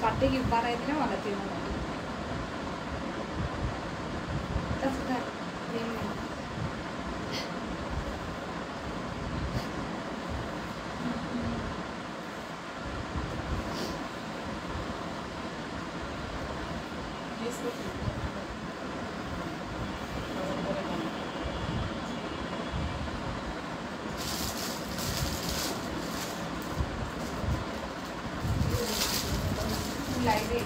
পাটে কি বানাই দিলে বানাতে হবে লাইভে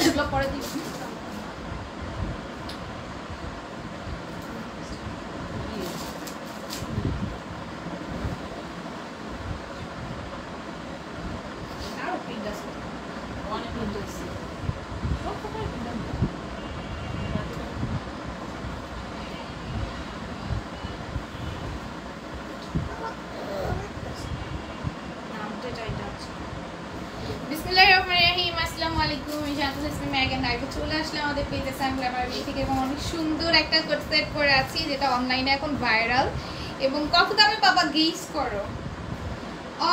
এগুলো পরে দিই আর প্রিন্ট আছে অনেক প্রিন্ট আছে সব কত প্রিন্ট আছে নামটা চাইটা আছে বিসমিল্লাহিররহমানিররহিম আসসালামু আলাইকুম আমি জান্নাতুল ইসলাম মেগান লাইভে চলে আসলাম আমাদের পেজে সানগ্লামার বি থেকে এবং অনেক সুন্দর একটা কোট সেট পরে আছি যেটা অনলাইনে এখন ভাইরাল এবং কত দামে পাবা গেস করো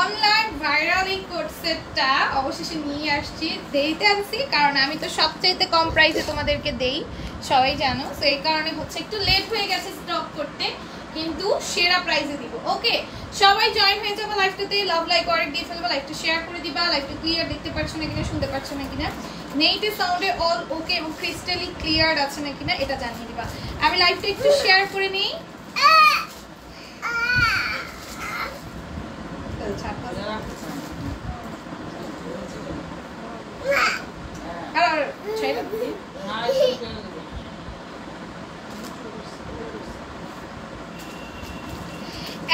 অনলাইন ভাইরাল এই কোট সেটটা অবশেষে নিয়ে আসছি দেইতে আনছি কারণ আমি তো সবচেয়ে কম প্রাইসে তোমাদেরকে দেই সবাই জানো তো এই কারণে হচ্ছে একটু লেট হয়ে গেছে স্টক করতে কিন্তু সেরা প্রাইসে দিব ওকে সবাই জয়েন হয়ে যাবে লাইভটাতে লাভ লাইক অরেক দিয়ে ফেলবে লাইভটা শেয়ার করে দিবা লাইভটা ক্লিয়ার দেখতে পাচ্ছ না কিনা শুনতে পাচ্ছ না কিনা নেইটে সাউন্ডে অল ওকে এবং ক্রিস্টালি ক্লিয়ার আছে না কিনা এটা জানিয়ে দিবা আমি লাইভটা একটু শেয়ার করে নিই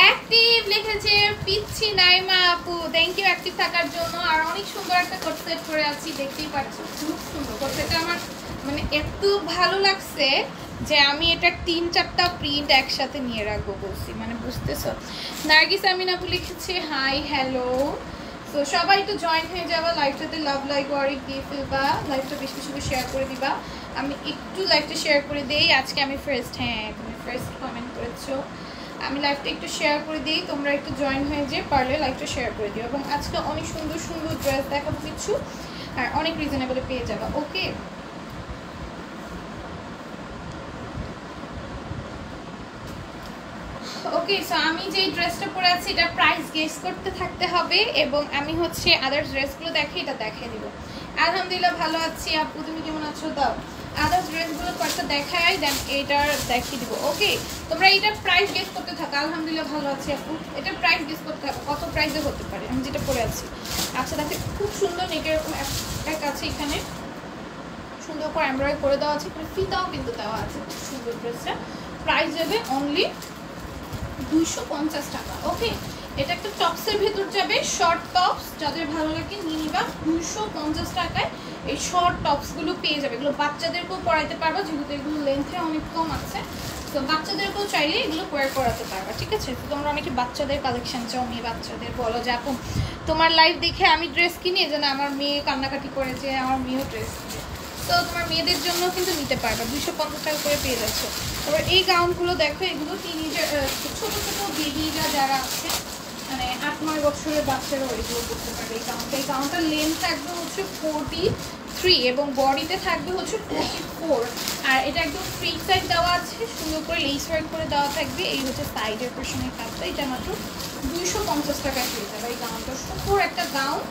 অ্যাক্টিভ লিখেছে পিচ্ছি নাইমা আপু থ্যাংক ইউ অ্যাক্টিভ থাকার জন্য আর অনেক সুন্দর একটা কোট সেট পরে আছি দেখতেই পাচ্ছ খুব সুন্দর কোট সেটটা আমার মানে এত ভালো লাগছে যে আমি এটা 3-4টা প্রিন্ট একসাথে নিয়ে রাখবো বলছি মানে বুঝতেছো নার্গিস আমিন আপু লিখেছে হাই হ্যালো তো সবাই তো জয়েন হয়ে যাবা লাইভটাতে লাভ লাইক ওয়ারিক দিয়ে ফেলবা লাইভটা বেশি বেশি করে শেয়ার করে দিবা আমি একটু লাইভটা শেয়ার করে দেই আজকে আমি ফার্স্ট তুমি ফার্স্ট কমেন্ট করেছো আমি লাইভটা একটু শেয়ার করে দিই তোমরা একটু জয়েন হয়ে যে পারলে লাইভটা শেয়ার করে দিও এবং আজকে অনেক সুন্দর সুন্দর ড্রেস দেখাবো কিছু আর অনেক রিজনেবলে পেয়ে যাবা ওকে ওকে সো আমি যে ড্রেসটা পরে আছি এটা প্রাইস গেস করতে থাকতে হবে এবং আমি হচ্ছে আদার্স ড্রেসগুলো দেখে এটা দেখিয়ে দিব আলহামদুলিল্লাহ ভালো আছি আপু তুমি কেমন আছো দাও আদার্স ড্রেসগুলো কয়েকটা দেখাই দেন এটার দেখিয়ে দিব ওকে তোমরা এটার প্রাইস গেস করতে থাকো আলহামদুলিল্লাহ ভালো আছি আপু এটার প্রাইস গেস করতে থাকো কত প্রাইসে হতে পারে আমি যেটা পরে আছি আচ্ছা দেখো খুব সুন্দর নেকের এরকম এক আছে এখানে সুন্দর করে এমব্রয়ডারি করে দেওয়া আছে এখানে ফিতাও কিন্তু দেওয়া আছে খুব সুন্দর ড্রেসটা প্রাইস যাবে অনলি 250 টাকা ওকে এটা একটা টপসের ভেতর যাবে শর্ট টপস যাদের ভালো লাগে নিয়ে নিবা 250 টাকায় এই শর্ট টপসগুলো পেয়ে যাবে এগুলো বাচ্চাদেরকেও পরাইতে পারবা যেহেতু এগুলো লেন্থে অনেক কম আছে তো বাচ্চাদেরকেও চাইলে এগুলো ওয়্যার করাতে পারবা ঠিক আছে তো তোমরা অনেকে বাচ্চাদের কালেকশন চাও মেয়ে বাচ্চাদের বলো যে আপু তোমার লাইভ দেখে আমি ড্রেস কিনি যেন আমার মেয়ে কান্নাকাটি করে যে আমার মেয়েও ড্রেস কিনে তো তোমার মেয়েদের জন্য কিন্তু নিতে পারবা 250 টাকা করে পেয়ে যাচ্ছ তারপর এই গাউনগুলো দেখো এগুলো টিনেজার ছোট ছোট বেবিরা যারা আছে মানে 8-9 বছরের বাচ্চারাও এগুলো করতে পারবে এই গাউনটার লেন্থ থাকবে হচ্ছে 43 এবং বডিতে থাকবে হচ্ছে 44 আর এটা একদম ফ্রি সাইড দেওয়া আছে সুন্দর করে লেস ওয়ার্ক করে দেওয়া থাকবে এই হচ্ছে সাইডের পোর্শনের কাজটা এটা মাত্র 250 টাকায় পেয়ে যাবে এই গাউনটা সুন্দর একটা গাউন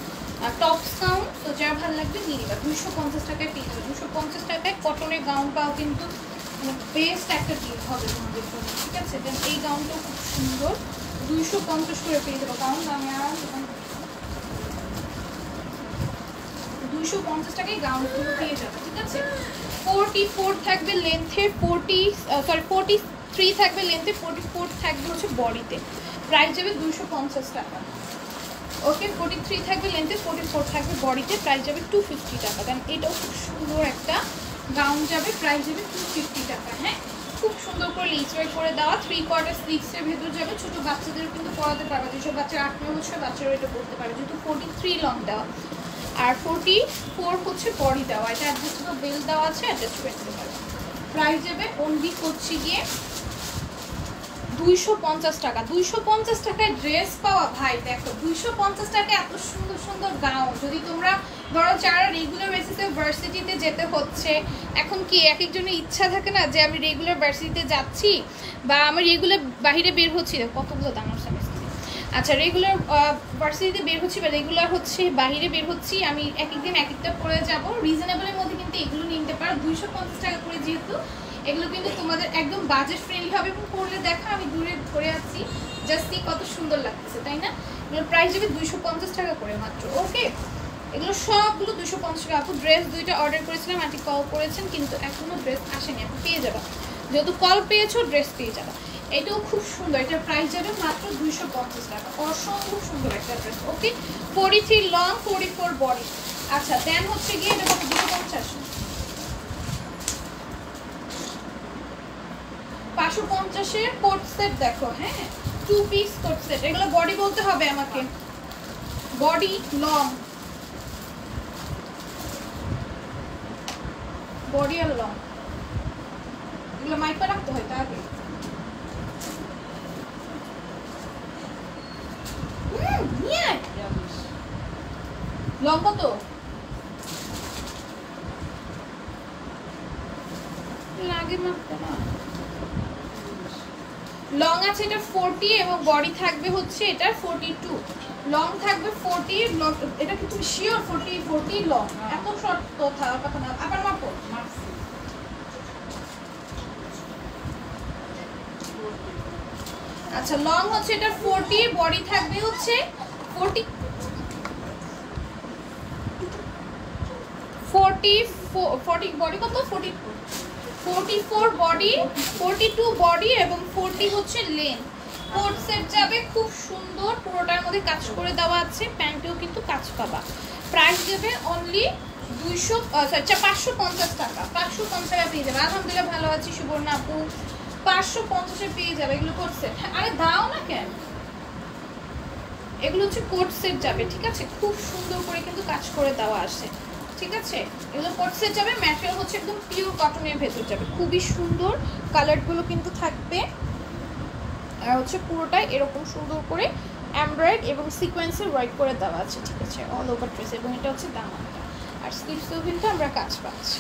টপস গাউন তো যার ভালো লাগবে নিয়ে নিবা 250 টাকায় পেয়ে যাবে 250 টাকায় কটনের গাউন পাও কিন্তু বেস্ট একটা ডিল হবে তোমাদের জন্য ঠিক আছে দেন এই গাউনটাও খুব সুন্দর 250 করে পেয়ে যাবো গাউন দামে আর 250 টাকায় গাউনগুলো পেয়ে যাবে ঠিক আছে 44 থাকবে লেন্থে 43 থাকবে লেন্থে 44 থাকবে হচ্ছে বডিতে প্রাইস যাবে 250 টাকা ওকে 43 থাকবে লেন্থে 44 থাকবে বডিতে প্রাইস যাবে 250 টাকা দেন এটাও খুব সুন্দর একটা গাউন যাবে প্রাইস যাবে 250 টাকা হ্যাঁ খুব সুন্দর করে লেস ওয়ার্ক করে দেওয়া 3/4 স্লিভসের ভেতর যাবে ছোট বাচ্চাদেরও কিন্তু পরাতে পারবে যেসব বাচ্চারা 8-9 বছর বাচ্চারা এটা পরতে পারে যেহেতু 43 লং দেওয়া আর 44 হচ্ছে বডি দেওয়া এটা অ্যাডজাস্টেবল বেল্ট দেওয়া আছে অ্যাডজাস্ট করতে পারবে প্রাইস যাবে অনলি হচ্ছে গিয়ে 250 টাকা। 250 টাকায় ড্রেস পাওয়া ভাই, দেখো 250 টাকায় এত সুন্দর সুন্দর গাউন। যদি তোমরা ধরো যারা রেগুলার বেসিসে ভার্সিটিতে যেতে হচ্ছে, এখন কি এক একজনের ইচ্ছা থাকে না যে আমি রেগুলার ভার্সিটিতে যাচ্ছি বা আমি রেগুলার বাইরে বের হচ্ছি, কতগুলো দামের সামনে। আচ্ছা, রেগুলার ভার্সিটিতে বের হচ্ছি বা রেগুলার হচ্ছে বাইরে বের হচ্ছি, আমি এক একদিন এক একটা পরে যাবো, রিজনেবলের মধ্যে কিন্তু এগুলো নিতে পারো 250 টাকা করে। যেহেতু এগুলো কিন্তু তোমাদের একদম বাজেট ফ্রেন্ডলি হবে এবং পরলে দেখা আমি দূরে ধরে আছি, জাস্ট কত সুন্দর লাগতেছে, তাই না? এগুলোর প্রাইস যাবে 250 টাকা করে মাত্র। ওকে, এগুলো সবগুলো 250 টাকা। আপু ড্রেস 2টা অর্ডার করেছিলাম, আন্টি কল করেছেন কিন্তু এখনো ড্রেস আসেনি, আপু পেয়ে যাবা, যেহেতু কল পেয়েছো ড্রেস পেয়ে যাবা। এটাও খুব সুন্দর, এটার প্রাইস যাবে মাত্র 250 টাকা। অসম্ভব সুন্দর একটা ড্রেস। ওকে, 43 লং 44 বডি। আচ্ছা, দেন হচ্ছে গিয়ে এটা কত? 250। 550-এর কোট সেট দেখো, হ্যাঁ 2 পিস কোট সেট। এগুলো বডি বলতে হবে আমাকে, বডি লং, বডি আর লং এগুলো মাইপা রাখতে হয় তা আগে। লং কত? লাগে মাপতে না। লং আছে এটা 40 এবং বডি থাকবে হচ্ছে এটা 42। লং থাকবে 40, এটা কি তুমি শিওর? 40 লং? এত শর্ট কথা না, আবার মাপো। আচ্ছা, লং হচ্ছে এটা 40, বডি থাকবে হচ্ছে 44 বডি কত? 44 বডি, 42 বডি এবং 40 হচ্ছে লেন। কোট সেট যাবে খুব সুন্দর, পুরোটার মধ্যে কাজ করে দেওয়া আছে, প্যান্টেও কিন্তু কাজ পাবা। প্রাইস যাবে অনলি 550 টাকা। 550 টাকা পেয়ে যাবে। আলহামদুলিল্লাহ ভালো আছি সুবর্ণা আপু, 550-এ পেয়ে যাবে। এগুলো কোট সেট। আরে দাও না কেন, এগুলো হচ্ছে কোট সেট যাবে, ঠিক আছে? খুব সুন্দর করে কিন্তু কাজ করে দেওয়া আছে, ঠিক আছে? এগুলো কোট সেট যাবে, ম্যাটেরিয়াল হচ্ছে একদম পিওর কটনের ভেতর যাবে, খুবই সুন্দর। কালারগুলো কিন্তু থাকবে আর হচ্ছে পুরোটাই এরকম সুন্দর করে এমব্রয়েড এবং সিকোয়েন্সের ওয়ার্ক করে দেওয়া আছে, ঠিক আছে? All over dress. এবং এটা হচ্ছে দামানটা, আর স্লিভসেও কিন্তু আমরা কাজ পাচ্ছি,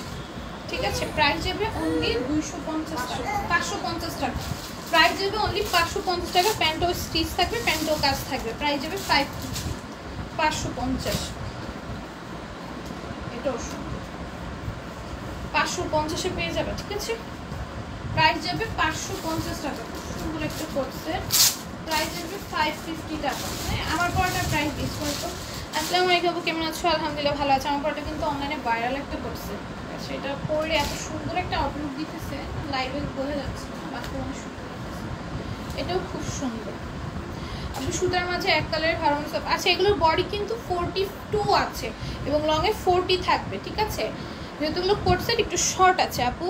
ঠিক আছে? প্রাইস যাবে অনলি 250 টাকা। 550 টাকা প্রাইস যাবে অনলি 550 টাকা। প্যান্টও স্টিচ থাকবে, প্যান্টও কাজ থাকবে। প্রাইস যাবে 550। এটাও 550-এ পেয়ে যাবে, ঠিক আছে? প্রাইস যাবে 550 টাকা। খুব সুন্দর একটা কোট সেট। প্রাইস যাবে 550 টাকা। হ্যাঁ, আমার পরটা প্রাইস দিস করতো। আসসালামু আলাইকুম আপু, কেমন আছো? আলহামদুলিল্লাহ ভালো আছে। আমার পরটা কিন্তু অনলাইনে ভাইরাল একটা কোট সেট, সেটা পরে এত সুন্দর একটা আউটলুক দিতেছে, লাইভে বোঝা যাচ্ছে না, বাকি অনেক সুন্দর লাগতেছে। এটাও খুব সুন্দর। আপনি সুতার মাঝে এক কালারের ভালো সব আচ্ছা, এগুলোর বডি কিন্তু 42 আছে এবং লংয়ে 40 থাকবে, ঠিক আছে? যেহেতু এগুলো কোট সেট একটু শর্ট আছে আপু।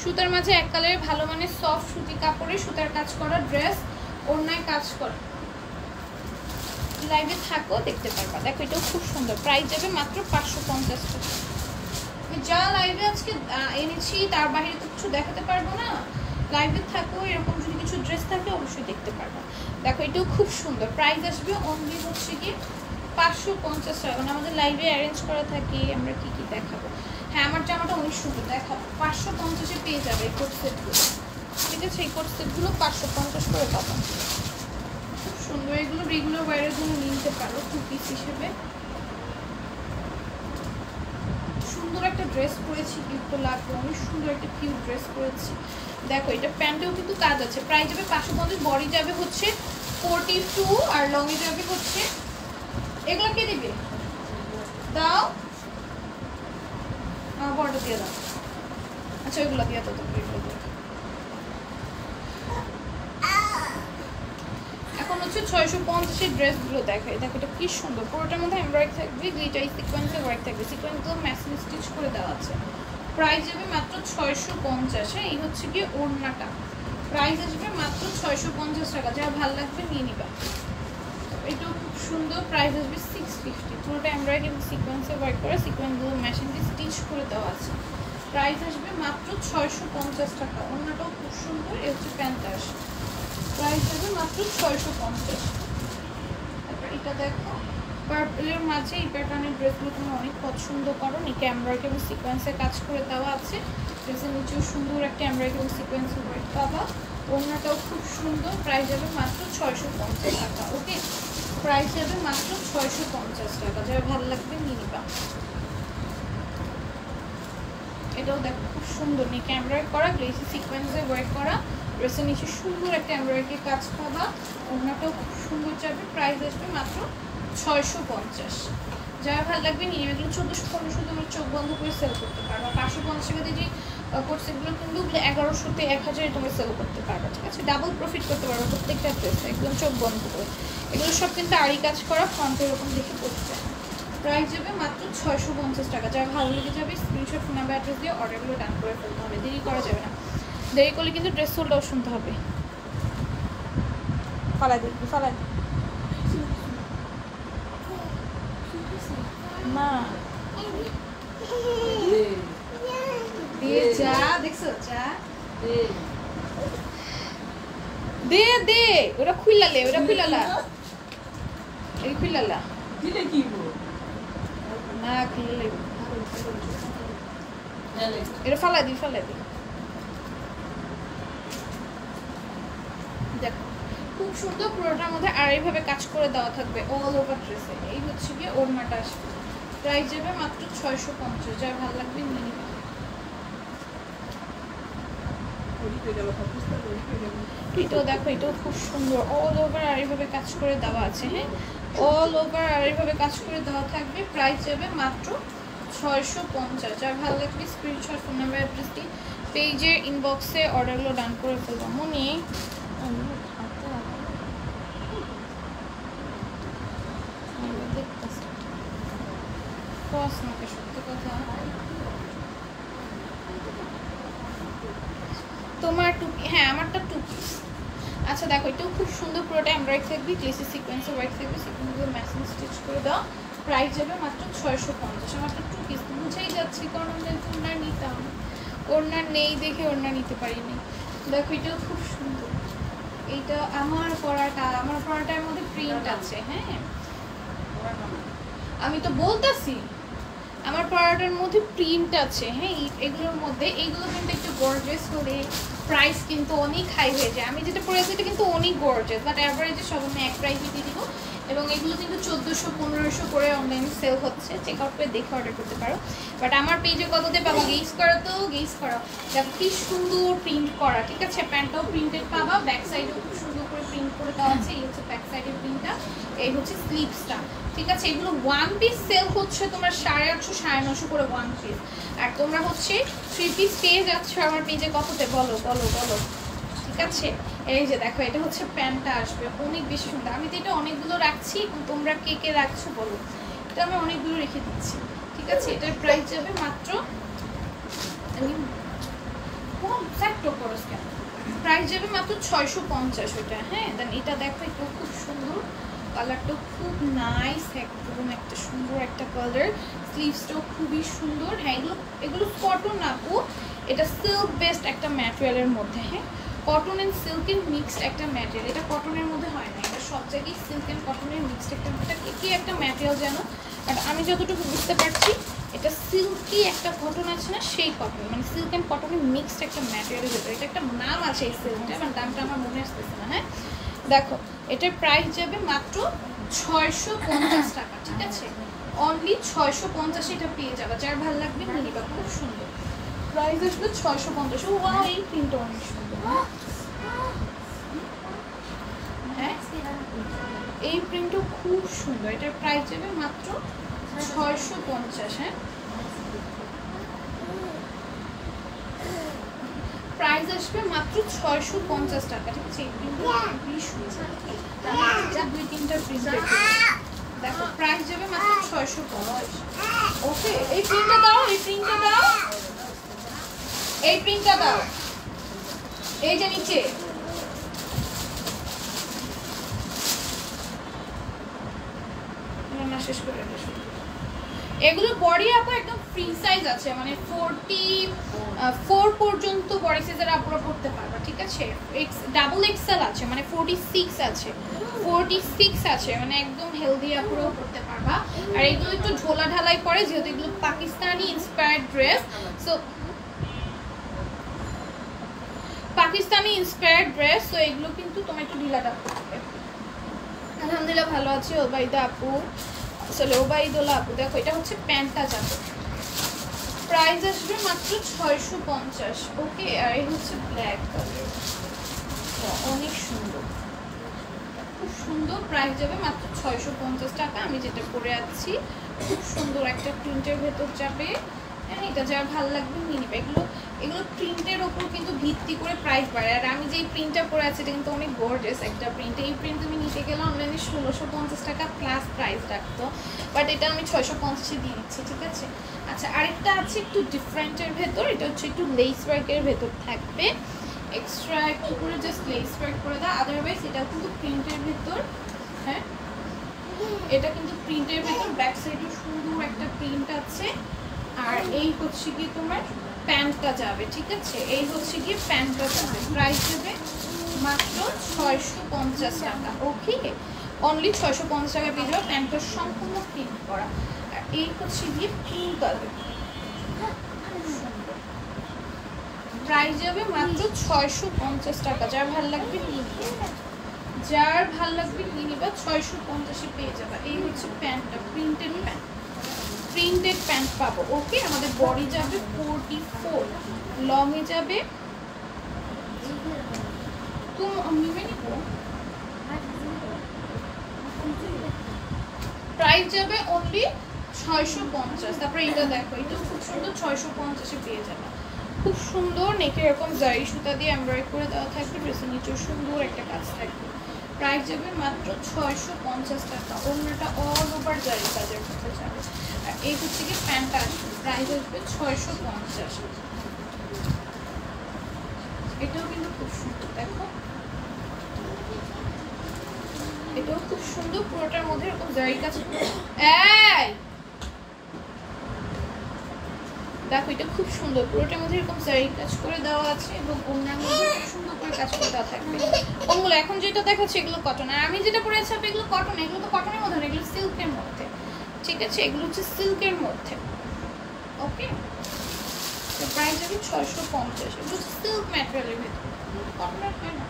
সুতার মাঝে এক কালারের ভালো মানে সফট সুতি কাপড়ে সুতার কাজ করা ড্রেস, ওড়নায় কাজ করা। লাইভে থাকো, দেখতে পারবা। দেখো এটাও খুব সুন্দর। প্রাইস যাবে মাত্র 550 টাকা। আমি যা লাইভে আজকে এনেছি তার বাইরে তো কিছু দেখাতে পারবো না। লাইভে থাকো, এরকম যদি কিছু ড্রেস থাকে অবশ্যই দেখতে পারবা। দেখো এটাও খুব সুন্দর। প্রাইস আসবে অনলি হচ্ছে কি 550 টাকা। মানে আমাদের লাইভে অ্যারেঞ্জ করা থাকে আমরা কি কি দেখাবো। হ্যাঁ, আমার জামাটা অনেক সুন্দর, দেখাবো। 550-এ পেয়ে যাবে এই কোট সেটগুলো, ঠিক আছে? এই কোট সেটগুলো 550 করে পাবো। খুব সুন্দর, এগুলো রেগুলার ওয়্যারের জন্য নিতে পারো 2 পিস হিসেবে। সুন্দর একটা ড্রেস পরেছি, কিউট তো লাগবে, অনেক সুন্দর একটা কিউট ড্রেস পরেছি। দেখো এটা প্যান্টেও কিন্তু কাজ আছে। প্রাইস যাবে 550, বডি যাবে হচ্ছে 42 আর লংয়ে যাবে হচ্ছে। এগুলো কে দিবে? দাও, বড়টা দিয়ে দাও। আচ্ছা ওইগুলো দিয়ে দাও। এখন হচ্ছে 650-এর ড্রেসগুলো দেখাই। দেখো এটা কি সুন্দর, পুরোটার মধ্যে এমব্রয়েড থাকবে, গ্লিটার সিকোয়েন্সের ওয়ার্ক থাকবে, সিকোয়েন্সগুলো ম্যাচিং স্টিচ করে দেওয়া আছে। প্রাইস যাবে মাত্র 650। হ্যাঁ, এই হচ্ছে কি ওড়নাটা। প্রাইস আসবে মাত্র 650 টাকা। যা ভালো লাগবে নিয়ে নিবা। এটাও খুব সুন্দর। প্রাইস আসবে 650। পুরোটা এমব্রয়েড এবং সিকোয়েন্সের ওয়ার্ক করা, সিকোয়েন্সগুলো ম্যাচিং দিয়ে স্টিচ করে দেওয়া আছে। প্রাইস আসবে মাত্র 650 টাকা। ওড়নাটাও খুব সুন্দর, এই হচ্ছে প্যান্টটা আসবে, প্রাইস আসবে মাত্র 650। তারপর এটা দেখো পার্পলের মাঝে এই প্যাটার্নের ড্রেসগুলো তুমি অনেক পছন্দ করো। নিচে এমব্রয়ডারি এবং সিকোয়েন্সের কাজ করে দেওয়া আছে, ড্রেসের নিচেও সুন্দর একটা এমব্রয়ডারি এবং সিকোয়েন্সের ওয়ার্ক পাবা। ওড়নাটাও খুব সুন্দর, প্রাইস যাবে মাত্র 650 টাকা। ওকে, প্রাইস যাবে মাত্র 650 টাকা। যারা ভালো লাগবে নিয়ে নিবা। এটাও দেখো খুব সুন্দর, নিচে এমব্রয়ডারি করা, গ্লেসি সিকোয়েন্সের ওয়ার্ক করা, ড্রেসের নিচে সুন্দর একটা এমব্রয়ডারি কাজ পাবা। ওড়নাটাও খুব সুন্দর যাবে, প্রাইস আসবে মাত্র 650। যারা ভালো লাগবে নিয়ে নেবে। এগুলো 1400-1500 তোমরা চোখ বন্ধ করে সেল করতে পারবে। 550 টাকা দিয়ে যে কোর্সেগুলো কিন্তু 1100-তে 1000-এ তোমরা সেল করতে পারবে, ঠিক আছে? ডাবল প্রফিট করতে পারবে প্রত্যেকটা ড্রেস একদম চোখ বন্ধ করে। এগুলো সব কিন্তু আড়ি কাজ করা, ফ্রন্ট এরকম দেখে করতে। প্রাইস যাবে মাত্র 650 টাকা। যারা ভালো লেগে যাবে স্ক্রিনশট, ফোন নাম্বার, অ্যাড্রেস দিয়ে অর্ডারগুলো ডান করে ফেলতে হবে, দেরি করা যাবে না। দেরি করলে কিন্তু ড্রেস সোল্ডও শুনতে হবে। ফালাই দিবি, ফালাই না দিয়ে যা, দেখছো যা দে দে, ওরা খুইলালে, ওরা খুইলালা, এই খুইলালা দিলে কি গো না খুইলালে, এটা ফালাই দি, ফালাই দি। দেখো খুব সুন্দর, পুরোটার মধ্যে আর এইভাবে কাজ করে দেওয়া থাকবে অল ওভার ড্রেসে। এই হচ্ছে গিয়ে ওড়নাটা আসবে, প্রাইস যাবে মাত্র 650। যার ভালো লাগবে নিয়ে নিবে। এটাও দেখো, এটাও খুব সুন্দর, অল ওভার আর এইভাবে কাজ করে দেওয়া আছে। হ্যাঁ, অল ওভার আর এইভাবে কাজ করে দেওয়া থাকবে, প্রাইস যাবে মাত্র 650। যার ভালো লাগবে স্ক্রিনশট, ফোন নাম্বার, অ্যাড্রেস দিয়ে পেজের ইনবক্সে অর্ডারগুলো ডান করে ফেলবো। মনে সত্যি কথা, তোমার টুপি, হ্যাঁ আমারটা টুপি। আচ্ছা দেখো, এটাও খুব সুন্দর, পুরোটা এমব্রয়ডারি থাকবে, গ্লেসি সিকোয়েন্সের ওয়ার্ক থাকবে, সিকোয়েন্সগুলো ম্যাচিং স্টিচ করে দাও। প্রাইস যাবে মাত্র 650। আমারটা টুপি বুঝেই যাচ্ছি, কারণ আমি ওড়না নিতাম, ওড়না নেই দেখে ওড়না নিতে পারিনি। দেখো এটাও খুব সুন্দর, এইটা আমার পরাটার মধ্যে প্রিন্ট আছে। হ্যাঁ আমি তো বলতাছি আমার পরাটার মধ্যে প্রিন্ট আছে। হ্যাঁ, এগুলোর মধ্যে এইগুলো কিন্তু একটু গর্জিয়াস হলে প্রাইস কিন্তু অনেক হাই হয়ে যায়। আমি যেটা পরেছি এটা কিন্তু অনেক গর্জিয়াস, বাট অ্যাভারেজে সব আমি এক প্রাইসে দিয়ে দিব। এবং এগুলো কিন্তু 1400-1500 করে অনলাইনে সেল হচ্ছে, চেক আউট করে দেখে অর্ডার করতে পারো। বাট আমার পেজে কততে পাবো গেস করো তো, গেস করো। দেখো কি সুন্দর প্রিন্ট করা, ঠিক আছে? প্যান্টটাও প্রিন্টেড পাবা, ব্যাক সাইডেও খুব সুন্দর করে প্রিন্ট করে দেওয়া আছে। এই হচ্ছে ব্যাক সাইডের প্রিন্টটা, এই হচ্ছে স্লিভসটা, ঠিক আছে? এগুলো ওয়ান পিস সেল হচ্ছে তোমার 850-950 করে ওয়ান পিস। আর তোমরা হচ্ছে 3 পিস পেয়ে যাচ্ছ আমার পেজে কততে, বলো বলো বলো, ঠিক আছে? এই যে দেখো, এটা হচ্ছে প্যান্টটা আসবে, অনেক বেশি সুন্দর। আমি তো এটা অনেকগুলো রাখছি, তোমরা কে কে রাখছো বলো। এটা আমি অনেকগুলো রেখে দিচ্ছি, ঠিক আছে? এটার প্রাইস যাবে মাত্র, প্রাইস যাবে মাত্র 650 ওইটা। হ্যাঁ, দেন এটা দেখো, এটাও খুব সুন্দর, কালারটাও খুব নাইস, একদম একটা সুন্দর একটা কালার, স্লিভসটাও খুবই সুন্দর। হ্যাঁ, এগুলো কটন আপু, এটা সিল্ক বেসড একটা ম্যাটেরিয়ালের মধ্যে। হ্যাঁ, কটন অ্যান্ড সিল্কের মিক্সড একটা ম্যাটেরিয়াল, এটা কটনের মধ্যে হয় না, এটা সব জায়গায় সিল্ক অ্যান্ড কটনের মিক্সড একটা কি একটা ম্যাটেরিয়াল যেন, বাট আমি যতটুকু বুঝতে পারছি এটা সিল্কি একটা কটন আছে না, সেই কটন, মানে সিল্ক অ্যান্ড কটনের মিক্সড একটা ম্যাটেরিয়ালের ভেতরে। এটা একটা নাম আছে এই সিল্কটা, মানে দামটা আমার মনে আসতেছে না। হ্যাঁ দেখো, এটার প্রাইস যাবে মাত্র 650 টাকা, ঠিক আছে? অনলি 650 এটা পেয়ে যাবে। যার ভালো লাগবে নিয়ে নিবা, খুব সুন্দর। প্রাইস আসবে 650। ও ওয়াও, এই প্রিন্টটা অনেক সুন্দর। হ্যাঁ, এই প্রিন্টও খুব সুন্দর। এটার প্রাইস যাবে মাত্র 650। হ্যাঁ, প্রাইস আসবে মাত্র 650 টাকা, ঠিক আছে? এই প্রিন্টটা খুবই সুন্দর, যা 2-3টা প্রিন্ট দেখো, প্রাইস যাবে মাত্র 650। ওকে, এই প্রিন্টটা দাও, এই প্রিন্টটা দাও, এই প্রিন্টটা দাও, এই যে নিচে শেষ করে এগুলো বডি আপু একদম ফ্রি সাইজ আছে, মানে 44 পর্যন্ত বডি সাইজের আপুরা পড়তে পারবে, ঠিক আছে। ডাবল এক্সেল আছে, মানে 46 আছে, 46 আছে, মানে একদম হেলদি আপুরাও পড়তে পারবা। আর এগুলো একটু ঝোলা ঢালাই পরে, যেহেতু এগুলো Pakistani inspired dress, so Pakistani inspired dress, তো এগুলো কিন্তু তোমার একটু ঢিলা রাখতে হবে। আলহামদুলিল্লাহ ভালো আছি ওবাইদা আপু, আসলে ওবাইদুল্লাহ আপু। দেখো এটা হচ্ছে প্যান্টটা যাবে, প্রাইস আসবে মাত্র 650। ওকে, আর এই হচ্ছে ব্ল্যাক কালার, অনেক সুন্দর, খুব সুন্দর। প্রাইস যাবে মাত্র 650 টাকা। আমি যেটা পরে আছি খুব সুন্দর একটা প্রিন্টের ভেতর যাবে, এটা যার ভালো লাগবে নিয়ে নিবে। এগুলো প্রিন্টের ওপর কিন্তু ভিত্তি করে প্রাইস বাড়ে। আর আমি যেই প্রিন্টটা পরে আছি এটা কিন্তু অনেক গর্জিয়াস একটা প্রিন্ট। এই প্রিন্ট তুমি নিতে গেলে অনলাইনে 1650 টাকা প্লাস প্রাইস রাখতো, বাট এটা আমি 650 দিয়ে দিচ্ছি, ঠিক আছে। আচ্ছা, আরেকটা আছে একটু ডিফারেন্টের ভেতর, এটা হচ্ছে একটু লেস ওয়ার্কের ভেতর থাকবে, এক্সট্রা একটু করে জাস্ট লেস ওয়ার্ক করে দাও। আদারওয়াইজ এটা কিন্তু প্রিন্টের ভেতর, হ্যাঁ এটা কিন্তু প্রিন্টের ভেতর, ব্যাক সাইডে সুন্দর একটা প্রিন্ট আছে। আর এই হচ্ছে কি তোমার প্যান্টটা যাবে, ঠিক আছে। এই হচ্ছে কি প্যান্টটা যাবে, প্রাইস দেবে মাত্র 650 টাকা। ওকে, অনলি 650 টাকা পেয়ে যাবে, প্যান্টটা সম্পূর্ণ প্রিন্ট করা। আর এই হচ্ছে গিয়ে পিঙ্ক কালার, প্রাইস যাবে মাত্র 650 টাকা। যার ভাল লাগবে নিয়ে নিবে, যার ভাল লাগবে নিয়ে নিবা, 650 পেয়ে যাবে। এই হচ্ছে প্যান্টটা, প্রিন্টেড প্যান্ট, প্রিন্টেড প্যান্ট পাবো। ওকে, আমাদের বডি যাবে 44, লং এ যাবে তো প্রাইস যাবে অনলি 650। তারপরে এটা দেখো, এটা খুব সুন্দর, 650 পেয়ে যাবে, খুব সুন্দর। নেকে এরকম জারি সুতা দিয়ে এমব্রয়ডারি করে দেওয়া থাকবে, ড্রেসের নিচেও সুন্দর একটা কাজ থাকবে। প্রাইস যাবে মাত্র 650 টাকা। অন্যটা অল ওভার জারি কাজের মধ্যে যাবে। আর এই হচ্ছে কি প্যান্টটা আসবে, প্রাইস আসবে 650। এটাও কিন্তু খুব সুন্দর, দেখো এটাও খুব সুন্দর, পুরোটার মধ্যে এরকম জারি কাজ। দেখো এটা খুব সুন্দর, পুরোটার মধ্যে এরকম জারি কাজ করে দেওয়া আছে এবং ওনার মধ্যে খুব সুন্দর করে কাজ করে দেওয়া থাকবে। কোনগুলো এখন যেটা দেখাচ্ছে এগুলো কটন, আর আমি যেটা পরে আছি এগুলো কটন। এগুলো তো কটনের মধ্যে না, এগুলো সিল্কের মধ্যে, ঠিক আছে। এগুলো হচ্ছে সিল্কের মধ্যে। ওকে, তো প্রাইস হবে 650। এগুলো সিল্ক ম্যাটেরিয়ালের ভেতর, কটনের হয় না।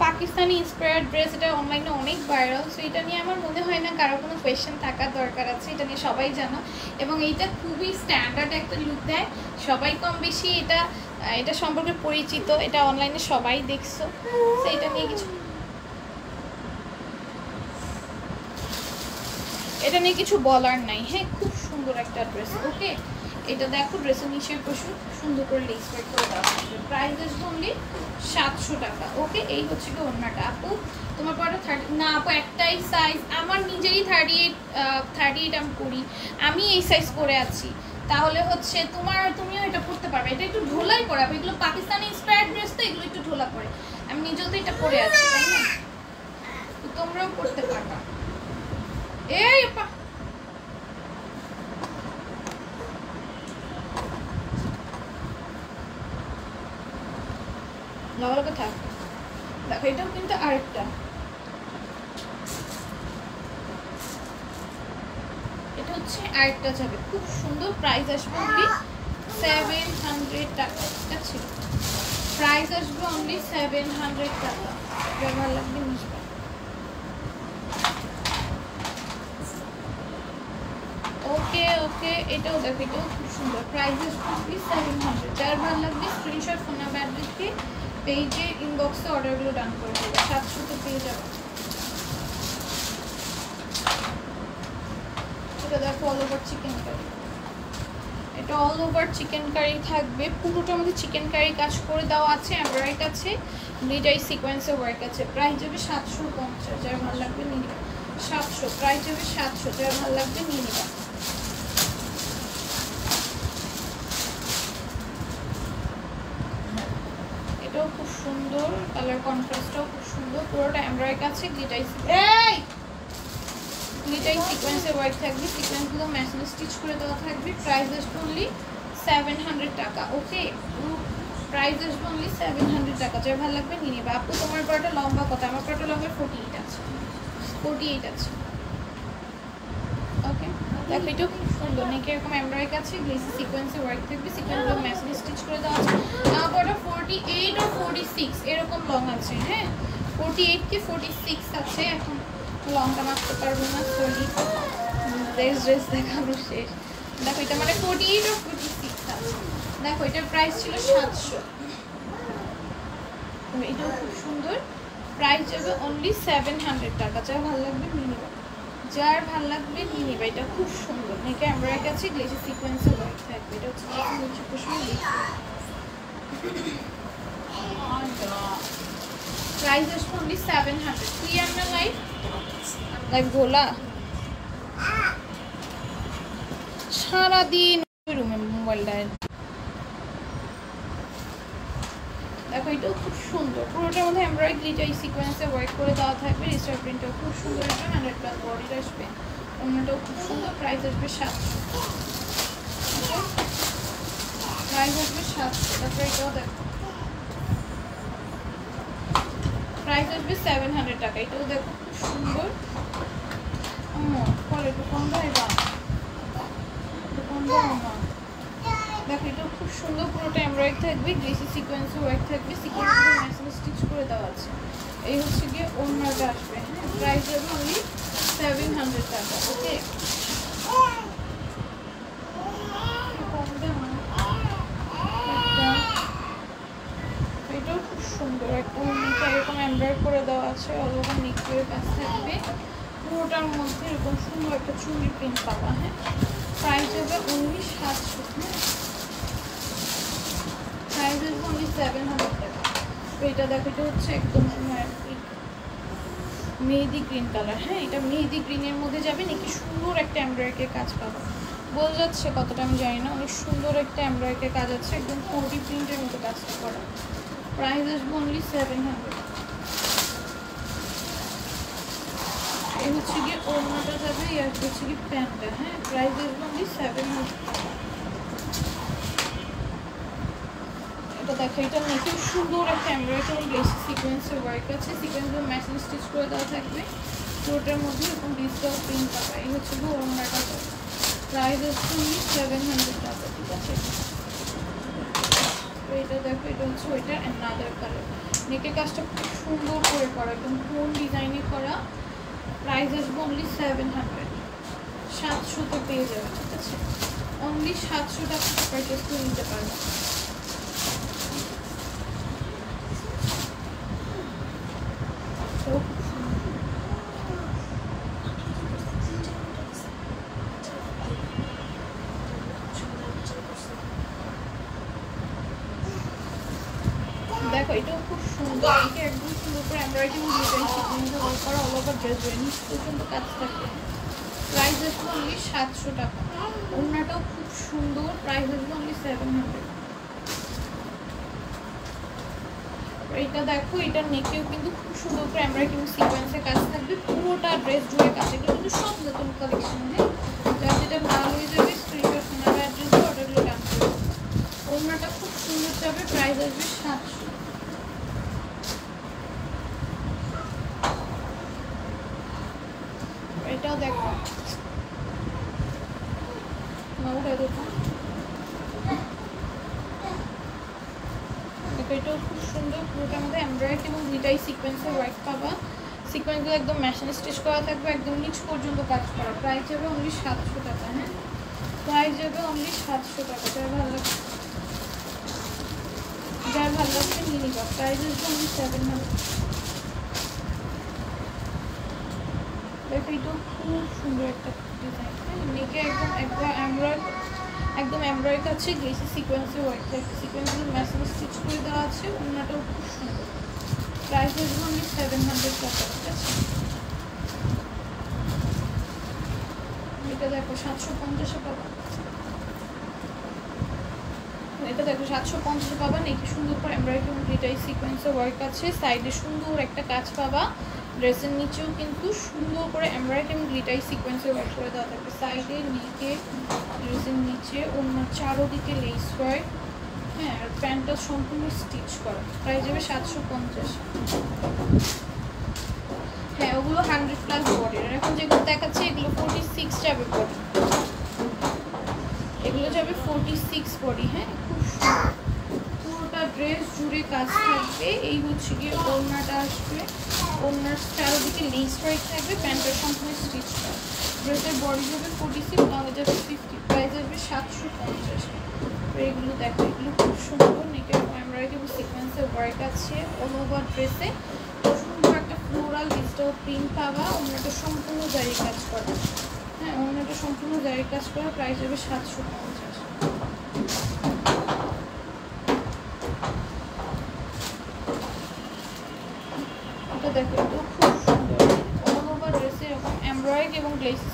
পাকিস্তানি ইন্সপায়ার্ড ড্রেস, এটা অনলাইনে অনেক ভাইরাল, সো এটা নিয়ে আমার মনে হয় না কারো কোনো কোয়েশ্চেন থাকার দরকার আছে, এটা নিয়ে সবাই জানো। এবং এইটা খুবই স্ট্যান্ডার্ড একটা লুক দেয়, সবাই কম বেশি এটা সম্পর্কে পরিচিত, এটা অনলাইনে সবাই দেখছো, সো এটা নিয়ে কিছু বলার নাই। হ্যাঁ, খুব সুন্দর একটা ড্রেস। ওকে, এটা দেখো ড্রেসের নিচের প্রচুর সুন্দর করে লেস ওয়ার্ক করে দেওয়া হবে, প্রাইস আসবে অনলি 700 টাকা। ওকে, এই হচ্ছে কি ওড়নাটা। আপু তোমার পরে 30 না আপু, একটাই সাইজ, আমার নিজেরই 38 আমি করি, আমি এই সাইজ করে আছি। তাহলে হচ্ছে তুমিও এটা পরতে পারবে, এটা একটু ঢোলাই পরে। এগুলো পাকিস্তানি ইন্সপায়ার্ড ড্রেস, তো এগুলো একটু ঢোলা পরে, আমি নিজেও তো এটা পরে আছি, তাই না? তো তোমরাও পরতে পারবা। এই লগে থাক। দেখো এটাও কিন্তু আরেকটা, এটা হচ্ছে আরেকটা যাবে, খুব সুন্দর। প্রাইস আসবে অনলি 700 টাকা, ঠিক আছে। প্রাইস আসবে অনলি 700 টাকা। ভালো লাগবে নিশ্চয়। ওকে ওকে, এটাও দেখো, এটাও খুব সুন্দর। প্রাইস আসবে অনলি 700। যার ভালো লাগবে স্ক্রিনশট ফোন নাম্বার অ্যাড্রেস দিয়ে পেজে ইনবক্সে অর্ডারগুলো ডান করে দেবে, 700 পেয়ে যাবে। এটা দেখো অল ওভার চিকেন কারি, এটা অল ওভার চিকেন কারি থাকবে, পুরোটার মধ্যে চিকেন কারি কাজ করে দেওয়া আছে, এমব্রয়ডারি আছে, দুইটাই সিকোয়েন্সে ওয়ার্ক আছে। প্রাইস যাবে 750। যার ভালো লাগবে নিয়ে নিবা, 700। প্রাইস যাবে 700। যার ভালো লাগবে নিয়ে নিবা। এটাও খুব সুন্দর, কালার কন্ট্রাস্টটাও খুব সুন্দর, পুরোটা এমব্রয়ডারি আছে, গ্লিটার। এই গ্লিটারি সিকোয়েন্সের ওয়ার্ক থাকবে, সিকোয়েন্সগুলো মেশিন স্টিচ করে দেওয়া থাকবে। প্রাইস আসবে অনলি 700 টাকা। ওকে, প্রাইস আসবে অনলি 700 টাকা। যার ভালো লাগবে নিয়ে নেবে। আপু তোমার পরটা লম্বা কত? আমার পরটা লম্বা 48 আছে, 48 আছে। ওকে, দেখো এটা খুব সুন্দর, নেকে এরকম এমব্রয়ডারি আছে, গ্লেসি সিকোয়েন্সের ওয়ার্ক থাকবে, সিকোয়েন্সগুলো মেশিন স্টিচ করে দেওয়া আছে। আমার পরটা 48 আর 46 এরকম লং আছে। হ্যাঁ, 48 কি 46 আছে। এখন লংটা মাপতে পারবো না, সরি, ড্রেস দেখানো শেষ। দেখো এটা মানে 48 আর 46 আছে। দেখো এটার প্রাইস ছিল 700, এটাও খুব সুন্দর। প্রাইস যাবে অনলি 700 টাকা। যার ভালো লাগবে নিয়ে নেবে, যার ভালো লাগবে নিয়ে নেবে। এটা খুব সুন্দর, নেকে এমব্রয়ডারি কাছে গ্লেসি সিকোয়েন্সের ওয়ার্ক থাকবে। এটা হচ্ছে প্রাইস আসবে অনলি 700। ক্লিয়ার না লাইভ? লাইভ গোলা সারাদিন রুমে মোবাইলটা। দেখো এটাও খুব সুন্দর, পুরোটার মধ্যে এমব্রয়ডারি গ্লিটারি সিকোয়েন্সে ওয়ার্ক করে দেওয়া থাকবে। রিস্টার প্রিন্টটাও খুব সুন্দর, একটা 100+ বডির আসবে। অন্যটাও খুব সুন্দর। প্রাইস আসবে 700, প্রাইস আসবে 700। তারপরে এটাও দেখো প্রাইস আসবে 700 টাকা। এটাও দেখো খুব সুন্দর। ফলে একটু কম দেয় বা একটু কম দেয় না। দেখো এটাও খুব সুন্দর, পুরোটা এমব্রয়ডারি থাকবে, গ্লেসি সিকোয়েন্সে ওয়ার্ক থাকবে, সিকোয়েন্সগুলো মেশিন স্টিচ করে দেওয়া আছে। এই হচ্ছে গিয়ে ওড়নাটা আসবে। হ্যাঁ, প্রাইস হবে অনলি 700 টাকা। ওকে, এটাও খুব সুন্দর, একদম নিচে এরকম এমব্রয়ডারি করে দেওয়া আছে, অল ওভার নিচের কাজ থাকবে। পুরোটার মধ্যে এরকম সুন্দর একটা চুড়ি প্রিন্ট পাবা। হ্যাঁ, প্রাইস হবে অনলি 700। হ্যাঁ, প্রাইস হবে অনলি 700 টাকা। তো এটা দেখো, এটা হচ্ছে একদম মেহেদি গ্রিন কালার। হ্যাঁ, এটা মেহেদি গ্রিনের মধ্যে যাবে নাকি সুন্দর একটা এমব্রয়ডারি কাজ পাবো। বোঝা যাচ্ছে কতটা আমি জানি না, অনেক সুন্দর একটা এমব্রয়ডারি কাজ আছে, একদম 40 প্রিন্টের মতো কাজটা করা। প্রাইস আসবে অনলি 700। এই হচ্ছে গিয়ে ওড়নাটা যাবে, আর হচ্ছে কি প্যান্টটা। হ্যাঁ, প্রাইস আসবে অনলি 700। এটা দেখো, এটা নিচে সুন্দর একটা এমব্রয়ডারি গ্লেসি সিকোয়েন্সের ওয়ার্ক আছে, সিকোয়েন্সগুলো মেশিন স্টিচ করে দেওয়া থাকবে। পুরোটার মধ্যে এরকম ডিজিটাল প্রিন্ট পাবা। এই হচ্ছে গিয়ে ওড়নাটা যাবে, প্রাইস আসবে অনলি 700 টাকা। ঠিক আছে, তো এটা দেখো, এটা হচ্ছে ওইটার অ্যানাদার কালার। নেকের কাজটা খুব সুন্দর করে করা, একদম কোন ডিজাইনে করা। প্রাইস আসবে অনলি 700, 700-তে পেয়ে যাবে। ঠিক আছে, অনলি 700 টাকা পারচেস করে নিতে পারবে। দেখো এটাও খুব সুন্দর, এটা একদম সুন্দর করে এমব্রয়ডারি ডিজাইন সিকোয়েন্স ওয়ার্ক করা, অল ওভার ড্রেস নিচ পর্যন্ত কাজ থাকবে। প্রাইস আসবে অনলি 700 টাকা। ওড়নাটাও খুব সুন্দর, প্রাইস আসবে অনলি 700। এটা দেখো, এটা নেকেও কিন্তু খুব সুন্দর করে এমব্রয়ডারি সিকোয়েন্সের কাজ থাকবে, পুরোটা ড্রেস জুড়ে কাজ। এগুলো কিন্তু সব নতুন কালেকশন। হ্যাঁ, যার যেটা ভালো হয়ে যাবে স্ক্রিনশট নাম্বার অ্যাড্রেস দিয়ে অর্ডারগুলো ডান করে দেবে। ওড়নাটা খুব সুন্দর যাবে, প্রাইস আসবে 700। এটাও দেখো, দেখো এটাও খুব সুন্দর, পুরোটার মধ্যে এমব্রয়ডারি এবং গ্লিটারি সিকোয়েন্সের ওয়ার্ক পাবা। সিকোয়েন্সগুলো একদম মেশিন স্টিচ করা থাকবে, একদম নিচ পর্যন্ত কাজ করা। প্রাইস যাবে অনলি 700 টাকা। হ্যাঁ, প্রাইস যাবে অনলি 700 টাকা। যার ভালো লাগবে নিয়ে নিবা। প্রাইস আসবে অনলি 700। দেখো এটাও খুব সুন্দর একটা ডিজাইন। হ্যাঁ, নেকে একদম এমব্রয়ডারি আছে, গ্লেসি সিকোয়েন্সের ওয়ার্ক থাকবে, সিকোয়েন্সগুলো মেশিন স্টিচ করে দেওয়া আছে। ওড়নাটাও খুব সুন্দর, প্রাইস আসবে অনলি 700 টাকা। ঠিক আছে, এটা দেখো 750-এ পাবা। এটা দেখো 750-এ পাবা। নেকে সুন্দর করে এমব্রয়ডারি এবং গ্লিটারি সিকোয়েন্সের ওয়ার্ক আছে, সাইডে সুন্দর একটা কাজ পাবা। ড্রেসের নিচেও কিন্তু সুন্দর করে এমব্রয়ডারি এবং গ্লিটারি সিকোয়েন্সের ওয়ার্ক করে দেওয়া থাকবে। সাইডে নেকে, ড্রেসের নিচে অন্য চারোদিকে লেস ওয়ার্ক। হ্যাঁ, আর প্যান্টটা সম্পূর্ণ স্টিচ করা। প্রাইস যাবে 750। হ্যাঁ, ওগুলো 100+ বডি। আর এখন যেগুলো দেখাচ্ছে এগুলো 46 যাবে বডি, এগুলো যাবে 46 বডি। হ্যাঁ, খুব সুন্দর পুরোটা ড্রেস জুড়ে কাজ থাকবে। এই হচ্ছে গিয়ে ওড়নাটা আসবে, ওড়নার চারোদিকে লেস ওয়ার্ক থাকবে, প্যান্টটা সম্পূর্ণ স্টিচ করা। ড্রেসের বডি যাবে 46, লং যাবে 50। প্রাইস যাবে 750। এগুলো দেখো, এগুলো খুব সুন্দর নেকে এমব্রয়ডারি এবং সিকোয়েন্সের ওয়ার্ক আছে অল ওভার ড্রেসে। সুন্দর একটা ফ্লোরাল ডিজিটাল প্রিন্ট পাবা। ওড়নাটা সম্পূর্ণ জারি কাজ করা। হ্যাঁ, ওড়নাটা সম্পূর্ণ জারি কাজ করা। প্রাইস যাবে 750। এটা দেখো, এটা খুব সুন্দর অল ওভার ড্রেসে এরকম এমব্রয়ডারি এবং গ্লেসি,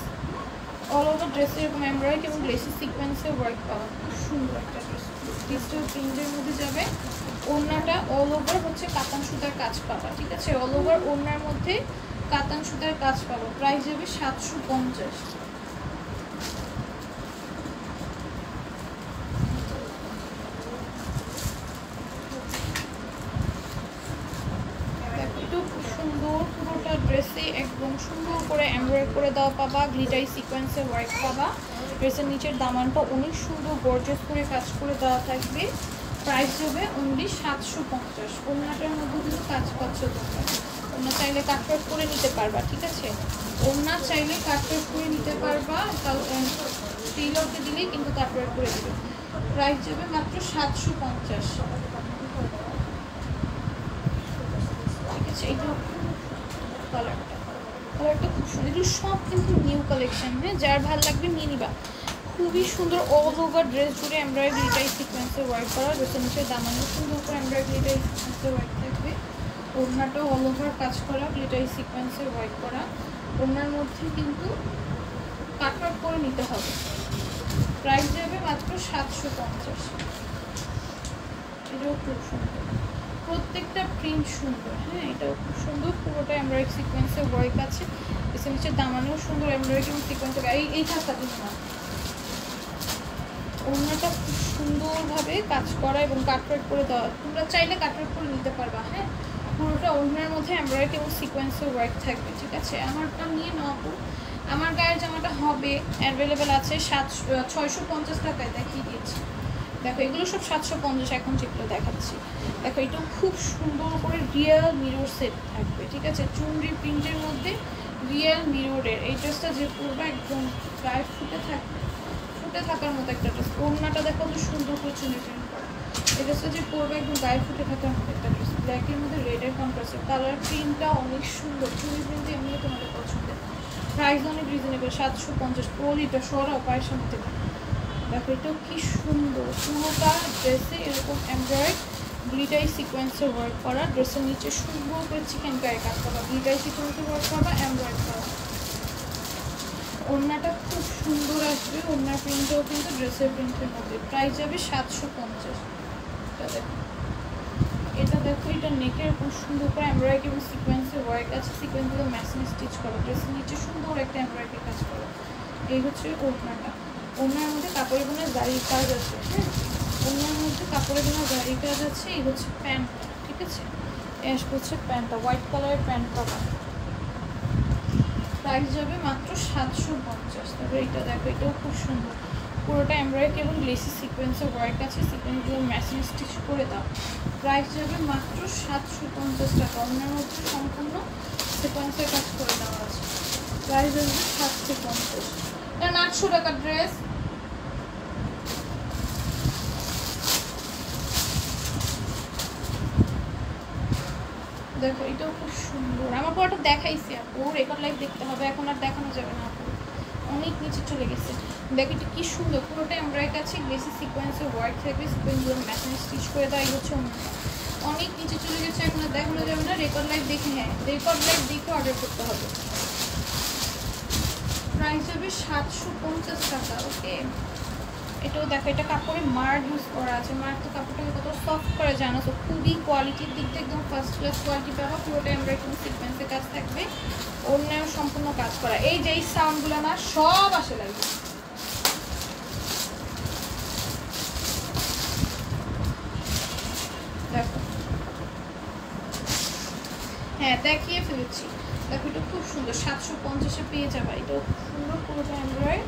অল ওভার ড্রেসে এরকম এমব্রয়ডারি এবং গ্লেসি সিকোয়েন্সের ওয়ার্ক পাওয়া। খুব সুন্দর একটা ড্রেস, ডিজিটাল প্রিন্টের মধ্যে যাবে। ওড়নাটা অল ওভার হচ্ছে কাতান সুতার কাজ পাবা। ঠিক আছে, অল ওভার ওড়নার মধ্যে কাতান সুতার কাজ পাবো। প্রাইস যাবে 750। সুন্দর পুরোটা ড্রেসে একদম সুন্দর করে এমব্রয়ডারি করে দেওয়া পাবা, গ্লিটারি সিকোয়েন্সের ওয়ার্ক পাবা। ড্রেসের নিচের দামানটা অনেক সুন্দর গর্জিয়াস করে কাজ করে দেওয়া থাকবে। প্রাইস হবে অনলি 750। ওড়নাটার মধ্যে কিন্তু কাজ পাচ্ছ তোমরা। ওড়না চাইলে কাটওয়ার্ক করে নিতে পারবা। ঠিক আছে, ওড়না চাইলে কাটওয়ার্ক করে নিতে পারবা, টেইলরকে দিলেই কিন্তু কাটওয়ার্ক করে দেবে। প্রাইস যাবে মাত্র 750। ঠিক আছে, এইটা কালারটা খুব সুন্দর। এগুলো সব কিন্তু নিউ কালেকশন। হ্যাঁ, যার ভালো লাগবে নিয়ে নিবা। খুবই সুন্দর অল ওভার ড্রেস জুড়ে এমব্রয়ডারি গ্লিটারি সিকোয়েন্সের ওয়ার্ক করা। ড্রেসের নিচে দামানো সুন্দর করে এমব্রয়ডারি গ্লিটারি সিকোয়েন্সের ওয়ার্ক থাকবে। ওড়নাটাও অল ওভার কাজ করা, গ্লিটারি সিকোয়েন্সের ওয়ার্ক করা। ওড়নার মধ্যে কিন্তু কাটওয়ার্ক করে নিতে হবে। প্রাইস যাবে মাত্র 750। এটাও খুব সুন্দর, প্রত্যেকটা প্রিন্ট সুন্দর। হ্যাঁ, এটাও খুব সুন্দর, পুরোটা এমব্রয়ডারি সিকোয়েন্সের ওয়ার্ক আছে। এসে নিচে দামানেও সুন্দর এমব্রয়ডারি এবং সিকোয়েন্সের এই থাকা দিন না। ওড়নাটা খুব সুন্দরভাবে কাজ করা এবং কাটওয়ার্ক করে দেওয়া। তোমরা চাইলে কাটওয়ার্ক করে নিতে পারবা। হ্যাঁ, পুরোটা ওড়নার মধ্যে এমব্রয়ডারি এবং সিকোয়েন্সের ওয়ার্ক থাকবে। ঠিক আছে, আমারটা নিয়ে নাও। আমার গায়ের জামাটা হবে অ্যাভেলেবেল আছে 650 টাকায় দেখিয়ে দিয়েছি। দেখো, এগুলো সব 750 এখন যেগুলো দেখাচ্ছি। দেখো, এটা খুব সুন্দর করে রিয়েল মিরর সেট থাকবে। ঠিক আছে, চুনরি প্রিন্টের মধ্যে রিয়েল মিররের এই ড্রেসটা যে পরবে একদম গায়ে ফুটে থাকবে, ফুটে থাকার মতো একটা ড্রেস। ওড়নাটা দেখো তো সুন্দর করে চুনরি প্রিন্ট করা। এই ড্রেসটা যে পরবে একদম গায়ে ফুটে থাকার মতো একটা ড্রেস। ব্ল্যাকের মধ্যে রেডের কন্ট্রাস্ট, কালার প্রিন্টটা অনেক সুন্দর। চুনরি প্রিন্ট এমনিও তোমাদের পছন্দের। প্রাইস অনেক রিজনেবল, 750। পলিটা সরাও পায়ের সামনে থেকে। দেখো, এটাও কি সুন্দর, পুরোটা ড্রেসে এরকম এমব্রয়ডারি গ্লিটারি সিকোয়েন্সের ওয়ার্ক করা। ড্রেসের নিচে সুন্দর করে চিকেন কারি কাজ করা, গ্লিটারি সিকোয়েন্সের ওয়ার্ক করা, এমব্রয়ডারি করা। ওড়নাটা খুব সুন্দর আসবে, ওড়নার প্রিন্টটাও কিন্তু ড্রেসের প্রিন্টের মধ্যে। প্রাইস যাবে 750। এটা দেখো, এটা নেকের খুব সুন্দর করে এমব্রয়ডারি এবং সিকোয়েন্সের ওয়ার্ক আছে। সিকোয়েন্সগুলো ম্যাচিং স্টিচ করা, ড্রেসের নিচে সুন্দর একটা এমব্রয়ডারি কাজ করা। এই হচ্ছে ওড়নাটা। ওড়নার মধ্যে কাপড়ের বোনা জারি কাজ আছে। হ্যাঁ, ওড়নার মধ্যে কাপড়ের বোনা জারি কাজ আছে। এই হচ্ছে প্যান্টটা। ঠিক আছে, এই হচ্ছে প্যান্টটা, হোয়াইট কালারের প্যান্ট পাবা। প্রাইস যাবে মাত্র 750। তবে এটা দেখো, এটাও খুব সুন্দর, পুরোটা এমব্রয়ডারি এবং লেসি সিকোয়েন্সের ওয়ার্ক আছে। সিকোয়েন্সগুলো ম্যাচিং স্টিচ করে দাও। প্রাইস যাবে মাত্র 750 টাকা। ওড়নার মধ্যে সম্পূর্ণ সিকোয়েন্সের কাজ করে দেওয়া আছে। প্রাইস যাবে 750। এটা 800 টাকার ড্রেস। দেখো, এটাও খুব সুন্দর। আমার পরটা দেখাইছি আপু, রেকর্ড লাইভ দেখতে হবে, এখন আর দেখানো যাবে না আপু, অনেক নিচে চলে গেছে। দেখো, এটা কি সুন্দর, পুরোটা এমব্রয়ডারি আছে, বেশি সিকোয়েন্সের ওয়ার্ক থাকবে। সিকোয়েন্সগুলো ম্যাচিং স্টিচ করে দেওয়া। এই হচ্ছে অন্যটা, অনেক নিচে চলে গেছে, এখন আর দেখানো যাবে না। রেকর্ড লাইভ দেখে, হ্যাঁ রেকর্ড লাইভ দেখে অর্ডার করতে হবে। প্রাইস হবে 750 টাকা। ওকে, এটাও দেখো, এটা কাপড়ে মার্ক ইউজ করা আছে। মার্ক তো কাপড়টাকে কত সফট করে জানো তো, খুবই কোয়ালিটির দিক দিয়ে একদম ফার্স্ট ক্লাস কোয়ালিটি পাবো। পুরোটা এমব্রয়ডারি সিকোয়েন্সের কাজ থাকবে, অন্যান্য সম্পূর্ণ কাজ করা। এই যে এই সাউন্ডগুলো না সব আসে লাগবে। দেখো, হ্যাঁ দেখিয়ে ফেলেছি। দেখো এটা খুব সুন্দর, 750-এ পেয়ে যাবে। এটাও সুন্দর, পুরোটা এমব্রয়ডারি,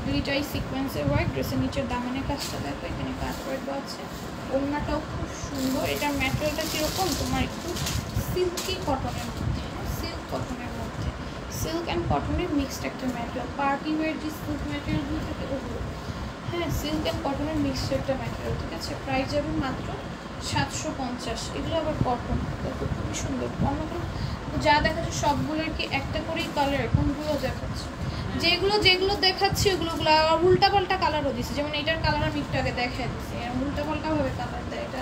দুইটাই সিকোয়েন্সের ওয়ার্ক। ড্রেসের নিচের দামানের কাজটা দেখো, এখানে কাজ ওয়ার্ক আছে। ওড়নাটাও খুব সুন্দর। এটার ম্যাটেরিয়ালটা কীরকম তোমার একটু সিল্কি কটনের মধ্যে, সিল্ক কটনের মধ্যে, সিল্ক অ্যান্ড কটনের মিক্সড একটা ম্যাটেরিয়াল। পার্টি ওয়্যার যে সিল্ক ম্যাটেরিয়ালগুলো থাকে ওগুলো, হ্যাঁ সিল্ক অ্যান্ড কটনের মিক্সড একটা ম্যাটেরিয়াল, ঠিক আছে। প্রাইস যাবে মাত্র 750। এগুলো আবার কটন, দেখো খুবই সুন্দর। অন্যগুলো যা দেখাচ্ছে সবগুলো আর কি একটা করেই কালার, কোনগুলো দেখাচ্ছে, যেগুলো যেগুলো দেখাচ্ছি ওগুলোগুলো আর উল্টাপাল্টা কালারও দিচ্ছে। যেমন এইটার কালার আমি একটু আগে দেখাই দিচ্ছি, উল্টাপাল্টাভাবে কালার দেয়, এটা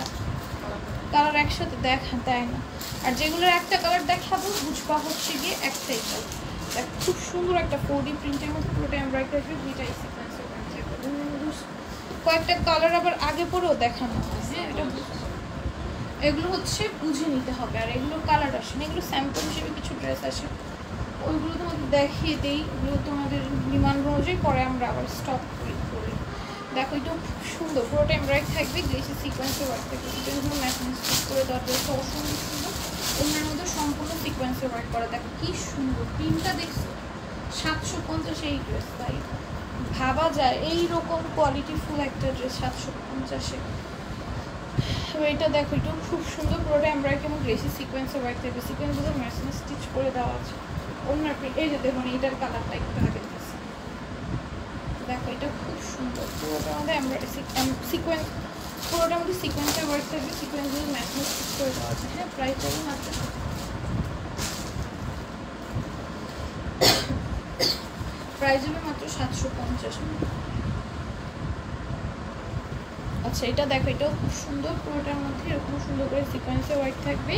কালার একসাথে দেখা দেয় না। আর যেগুলোর একটা কালার দেখাবো বুঝবা হচ্ছে গিয়ে একটাই কালার। দেখ খুব সুন্দর একটা 4D প্রিন্টের মধ্যে পুরোটা এমব্রয়ডারি, দুইটাই সিকোয়েন্সের কয়েকটা কালার আবার আগে পরেও দেখানো হয়। হ্যাঁ এটা এগুলো হচ্ছে বুঝে নিতে হবে। আর এগুলোর কালার আসে না, এগুলো স্যাম্পল হিসেবে কিছু ড্রেস আসে, ওইগুলো তোমাদের দেখিয়ে দিই। ওগুলো তোমাদের ডিমান্ড অনুযায়ী পরে আমরা আবার স্টক করি। দেখো এটাও খুব সুন্দর, পুরোটা এমব্রয়ডারি থাকবে, গ্লেসি সিকোয়েন্সের ওয়ার্ক থাকবে। সিকোয়েন্সগুলো ম্যাচিং স্টিচ করে দেওয়া ড্রেসটা অসম্ভব সুন্দর। ওনার মধ্যে সম্পূর্ণ সিকোয়েন্সের ওয়ার্ক করা। দেখো কি সুন্দর প্রিন্টটা দেখছো। 750 এই ড্রেস, তাই ভাবা যায় এইরকম কোয়ালিটিফুল একটা ড্রেস 750-এ। এটা দেখো এটাও খুব সুন্দর, পুরোটা এমব্রয়ডারি এবং গ্লেসি সিকোয়েন্সের ওয়ার্ক থাকবে। সিকোয়েন্সগুলো ম্যাচিং স্টিচ করে দেওয়া আছে। ওনার এই যে দেখুন এইটার কালারটা একটু আগে দিয়েছে, দেখো এটা খুব সুন্দর। পুরোটার মধ্যে সিকোয়েন্স, পুরোটার মধ্যে সিকোয়েন্সের ওয়ার্ক থাকবে, সিকোয়েন্সগুলো ম্যাচিং স্টিচ করে দেওয়া আছে। হ্যাঁ প্রাইস যাবে মাত্র, প্রাইস যাবে মাত্র 750। আচ্ছা এটা দেখো, এটাও খুব সুন্দর, পুরোটার মধ্যে এরকম সুন্দর করে সিকোয়েন্সের ওয়ার্ক থাকবে।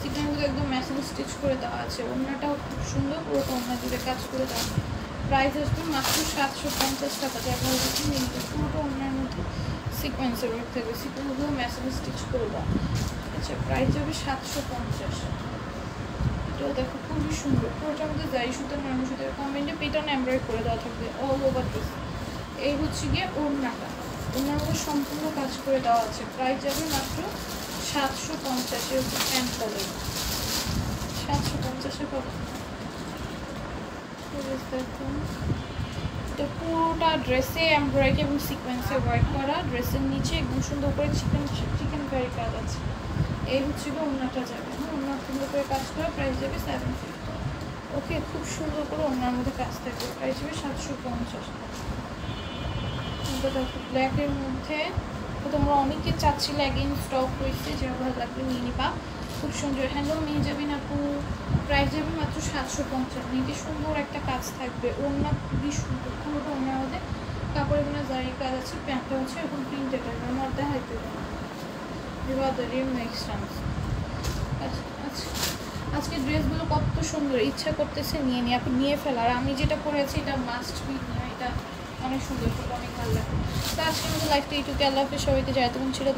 সিকোয়েন্সগুলো একদম ম্যাচিং স্টিচ করে দেওয়া আছে। ওড়নাটাও খুব সুন্দর, পুরোটা ওড়না জুড়ে কাজ করে দেওয়া আছে। প্রাইস আসবে মাত্র 750 টাকা। যা বলছি নিতে, পুরোটা ওড়নার মধ্যে সিকোয়েন্সের ওয়ার্ক থাকবে, সিকোয়েন্সগুলো ম্যাচিং স্টিচ করে দেওয়া। আচ্ছা প্রাইস যাবে 750। এটাও দেখো খুবই সুন্দর, পুরোটার মধ্যে জারি সুতার নরম সুতার কম্বিনে পেটার্ন এমব্রয়ডারি করে দেওয়া থাকবে অল ওভার ড্রেস। এই হচ্ছে গিয়ে ওড়নাটা, ওড়নার মধ্যে সম্পূর্ণ কাজ করে দেওয়া আছে। প্রাইস যাবে মাত্র 750। এর উপর প্যান্ট কালার 750-এ পাবো। তো পুরোটা ড্রেসে এমব্রয়ডারি এবং সিকোয়েন্সে ওয়ার্ক করা। ড্রেসের নিচে একদম সুন্দর করে চিকেন কারি কাজ আছে। এই হচ্ছে গিয়ে ওড়নাটা যাবে, হ্যাঁ ওড়না সুন্দর করে কাজ করা। প্রাইস যাবে 750। ওকে খুব সুন্দর করে ওড়নার মধ্যে কাজ থাকবে। প্রাইস যাবে 750। ব্ল্যাকের মধ্যে তো তোমরা অনেকে চাচ্ছিলে, অ্যাগেন স্টক হয়েছে, যা ভালো লাগবে নিয়ে নিবা। খুব সুন্দর হ্যান্ডলুম নিয়ে যাবেন আপু। প্রাইস যাবে মাত্র 750। নিতে সুন্দর একটা কাজ থাকবে, ওড়না খুবই সুন্দর, পুরোটা ওড়নার মধ্যে কাপড়ের কোনো জারি কাজ আছে। প্যান্টটা হচ্ছে এখন প্রিন্টেড, আমার দেখাইতে নেক্সট আচ্ছা আজকে ড্রেসগুলো কত সুন্দর, ইচ্ছা করতেছে নিয়ে নিয়ে আপনি নিয়ে ফেলার। আমি যেটা পরেছি এটা মাস্ট বি নিয়ে, এটা অনেক সুন্দর, অনেক ভালো লাগে। তো আজকে আমাদের লাইফটা এইটুকু। আল্লাহ হাফেজ, সবাইকে যায় তখন ছিল।